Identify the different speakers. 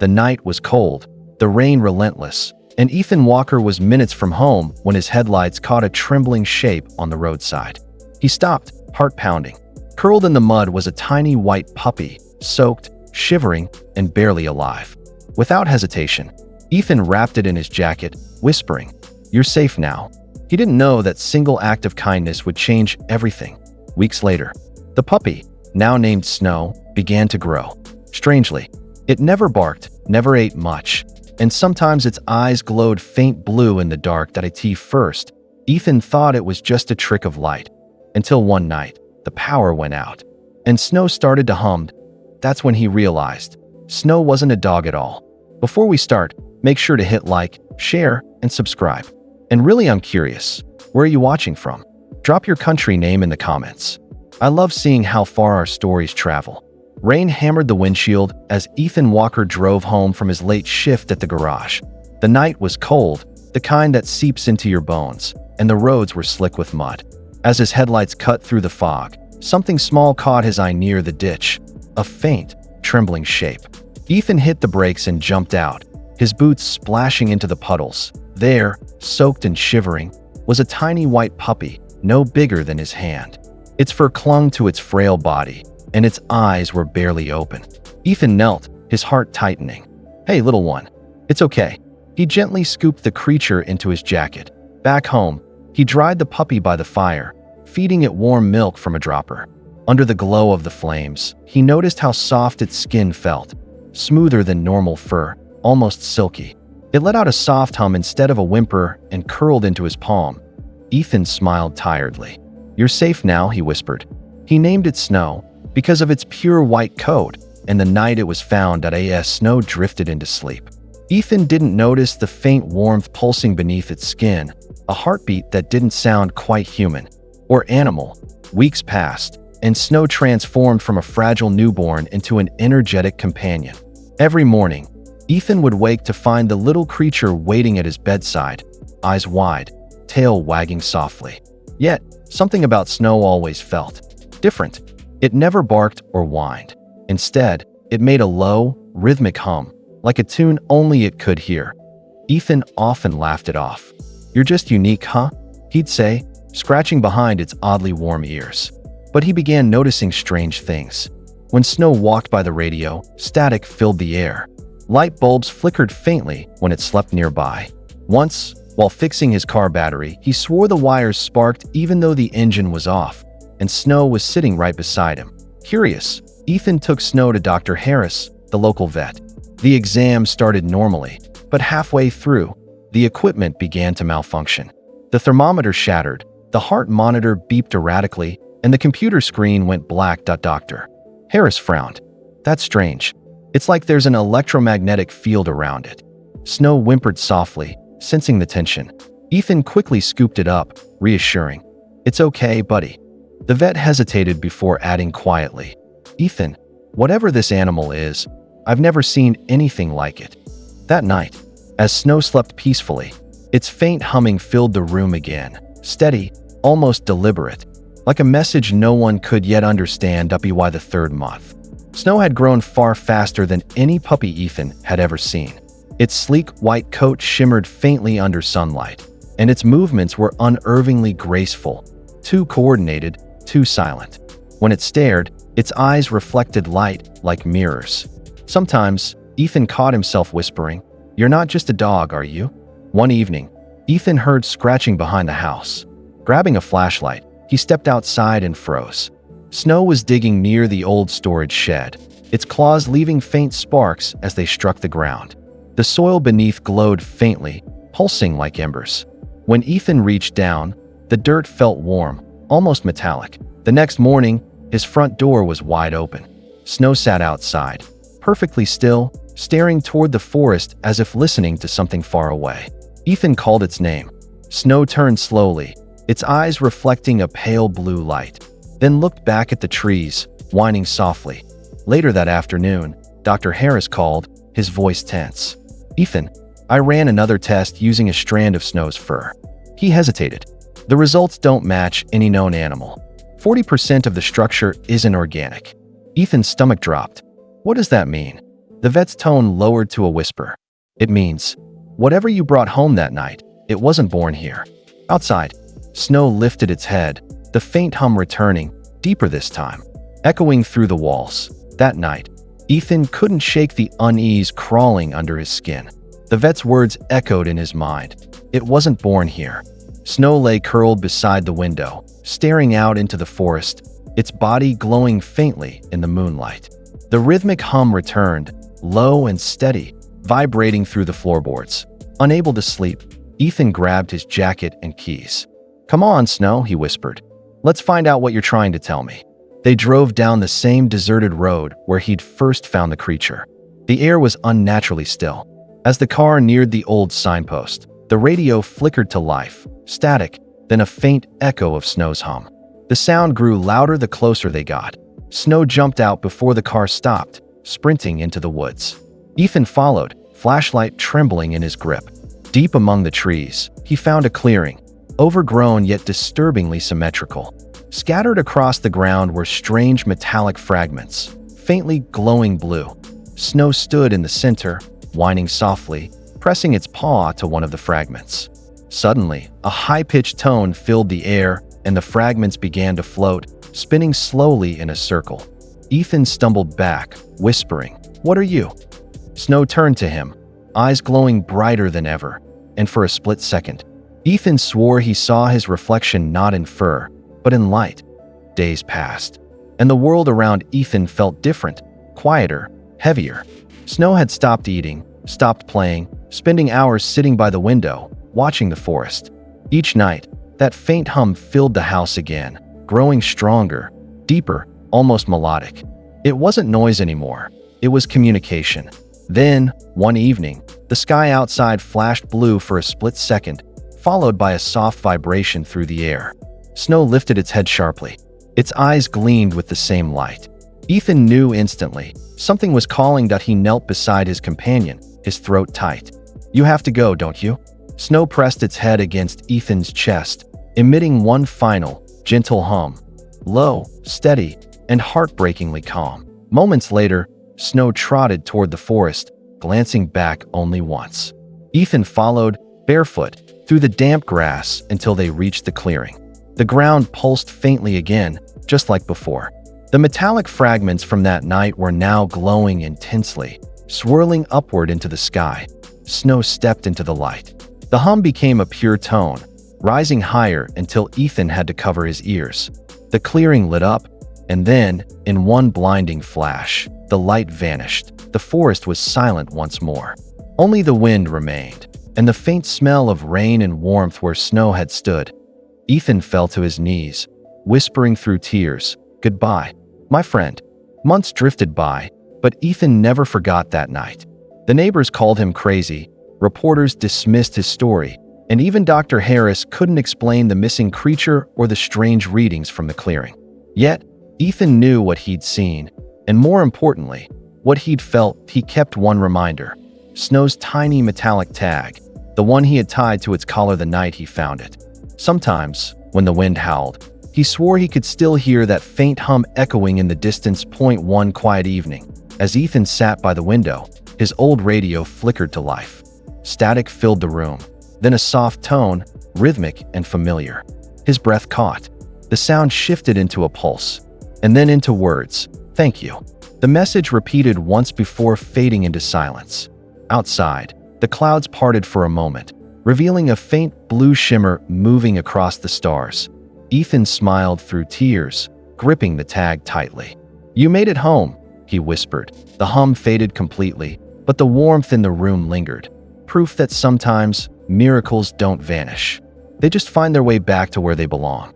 Speaker 1: The night was cold, the rain relentless, and Ethan Walker was minutes from home when his headlights caught a trembling shape on the roadside. He stopped, heart pounding. Curled in the mud was a tiny white puppy, soaked, shivering, and barely alive. Without hesitation, Ethan wrapped it in his jacket, whispering, "You're safe now." He didn't know that single act of kindness would change everything. Weeks later, the puppy, now named Snow, began to grow. Strangely, it never barked, never ate much, and sometimes its eyes glowed faint blue in the dark. At first, Ethan thought it was just a trick of light, until one night, the power went out, and Snow started to hum. That's when he realized Snow wasn't a dog at all. Before we start, make sure to hit like, share, and subscribe. And really, I'm curious, where are you watching from? Drop your country name in the comments. I love seeing how far our stories travel. Rain hammered the windshield as Ethan Walker drove home from his late shift at the garage. The night was cold, the kind that seeps into your bones, and the roads were slick with mud. As his headlights cut through the fog, something small caught his eye near the ditch, a faint, trembling shape. Ethan hit the brakes and jumped out, his boots splashing into the puddles. There, soaked and shivering, was a tiny white puppy, no bigger than his hand. Its fur clung to its frail body, and its eyes were barely open. Ethan knelt, his heart tightening. "Hey, little one. It's okay." He gently scooped the creature into his jacket. Back home, he dried the puppy by the fire, feeding it warm milk from a dropper. Under the glow of the flames, he noticed how soft its skin felt, smoother than normal fur, almost silky. It let out a soft hum instead of a whimper and curled into his palm. Ethan smiled tiredly. "You're safe now," he whispered. He named it Snow because of its pure white coat, and the night it was found, Snow drifted into sleep. Ethan didn't notice the faint warmth pulsing beneath its skin, a heartbeat that didn't sound quite human or animal. Weeks passed, and Snow transformed from a fragile newborn into an energetic companion. Every morning, Ethan would wake to find the little creature waiting at his bedside, eyes wide, tail wagging softly. Yet, something about Snow always felt different. It never barked or whined. Instead, it made a low, rhythmic hum, like a tune only it could hear. Ethan often laughed it off. "You're just unique, huh?" he'd say, scratching behind its oddly warm ears. But he began noticing strange things. When Snow walked by the radio, static filled the air. Light bulbs flickered faintly when it slept nearby. Once, while fixing his car battery, he swore the wires sparked even though the engine was off, and Snow was sitting right beside him. Curious, Ethan took Snow to Dr. Harris, the local vet. The exam started normally, but halfway through, the equipment began to malfunction. The thermometer shattered, the heart monitor beeped erratically, and the computer screen went black. Dr. Harris frowned. "That's strange. It's like there's an electromagnetic field around it." Snow whimpered softly, sensing the tension. Ethan quickly scooped it up, reassuring. "It's okay, buddy." The vet hesitated before adding quietly, "Ethan, whatever this animal is, I've never seen anything like it." That night, as Snow slept peacefully, its faint humming filled the room again, steady, almost deliberate, like a message no one could yet understand. By the third month, Snow had grown far faster than any puppy Ethan had ever seen. Its sleek white coat shimmered faintly under sunlight, and its movements were unervingly graceful, too coordinated, too silent. When it stared, its eyes reflected light like mirrors. Sometimes, Ethan caught himself whispering, "You're not just a dog, are you?" One evening, Ethan heard scratching behind the house. Grabbing a flashlight, he stepped outside and froze. Snow was digging near the old storage shed, its claws leaving faint sparks as they struck the ground. The soil beneath glowed faintly, pulsing like embers. When Ethan reached down, the dirt felt warm, almost metallic. The next morning, his front door was wide open. Snow sat outside, perfectly still, staring toward the forest as if listening to something far away. Ethan called its name. Snow turned slowly, its eyes reflecting a pale blue light, then looked back at the trees, whining softly. Later that afternoon, Dr. Harris called, his voice tense. "Ethan, I ran another test using a strand of Snow's fur." He hesitated. "The results don't match any known animal. 40% of the structure isn't organic." Ethan's stomach dropped. "What does that mean?" The vet's tone lowered to a whisper. It means, whatever you brought home that night, it wasn't born here. Outside, Snow lifted its head, the faint hum returning, deeper this time, echoing through the walls. That night, Ethan couldn't shake the unease crawling under his skin. The vet's words echoed in his mind. It wasn't born here. Snow lay curled beside the window, staring out into the forest, its body glowing faintly in the moonlight. The rhythmic hum returned, low and steady, vibrating through the floorboards. Unable to sleep, Ethan grabbed his jacket and keys. "Come on, Snow," he whispered. "Let's find out what you're trying to tell me." They drove down the same deserted road where he'd first found the creature. The air was unnaturally still. As the car neared the old signpost, the radio flickered to life, static, then a faint echo of Snow's hum. The sound grew louder the closer they got. Snow jumped out before the car stopped, sprinting into the woods. Ethan followed, flashlight trembling in his grip. Deep among the trees, he found a clearing, overgrown yet disturbingly symmetrical. Scattered across the ground were strange metallic fragments, faintly glowing blue. Snow stood in the center, whining softly, pressing its paw to one of the fragments. Suddenly, a high-pitched tone filled the air, and the fragments began to float, spinning slowly in a circle. Ethan stumbled back, whispering, "What are you?" Snow turned to him, eyes glowing brighter than ever, and for a split second, Ethan swore he saw his reflection not in fur, but in light. Days passed, and the world around Ethan felt different, quieter, heavier. Snow had stopped eating, stopped playing, spending hours sitting by the window, watching the forest. Each night, that faint hum filled the house again, growing stronger, deeper, almost melodic. It wasn't noise anymore. It was communication. Then, one evening, the sky outside flashed blue for a split second, followed by a soft vibration through the air. Snow lifted its head sharply. Its eyes gleamed with the same light. Ethan knew instantly. Something was calling that. He knelt beside his companion, his throat tight. "You have to go, don't you?" Snow pressed its head against Ethan's chest, emitting one final, gentle hum. Low, steady, and heartbreakingly calm. Moments later, Snow trotted toward the forest, glancing back only once. Ethan followed, barefoot, through the damp grass until they reached the clearing. The ground pulsed faintly again, just like before. The metallic fragments from that night were now glowing intensely, swirling upward into the sky. Snow stepped into the light. The hum became a pure tone, rising higher until Ethan had to cover his ears. The clearing lit up, and then, in one blinding flash, the light vanished. The forest was silent once more. Only the wind remained, and the faint smell of rain and warmth where Snow had stood. Ethan fell to his knees, whispering through tears, "Goodbye, my friend." Months drifted by, but Ethan never forgot that night. The neighbors called him crazy, reporters dismissed his story, and even Dr. Harris couldn't explain the missing creature or the strange readings from the clearing. Yet, Ethan knew what he'd seen, and more importantly, what he'd felt. He kept one reminder: Snow's tiny metallic tag, the one he had tied to its collar the night he found it. Sometimes, when the wind howled, he swore he could still hear that faint hum echoing in the distance. One quiet evening, as Ethan sat by the window, his old radio flickered to life. Static filled the room, then a soft tone, rhythmic and familiar. His breath caught. The sound shifted into a pulse, and then into words, "Thank you." The message repeated once before fading into silence. Outside, the clouds parted for a moment, revealing a faint blue shimmer moving across the stars. Ethan smiled through tears, gripping the tag tightly. "You made it home," he whispered. The hum faded completely, but the warmth in the room lingered. Proof that sometimes miracles don't vanish. They just find their way back to where they belong.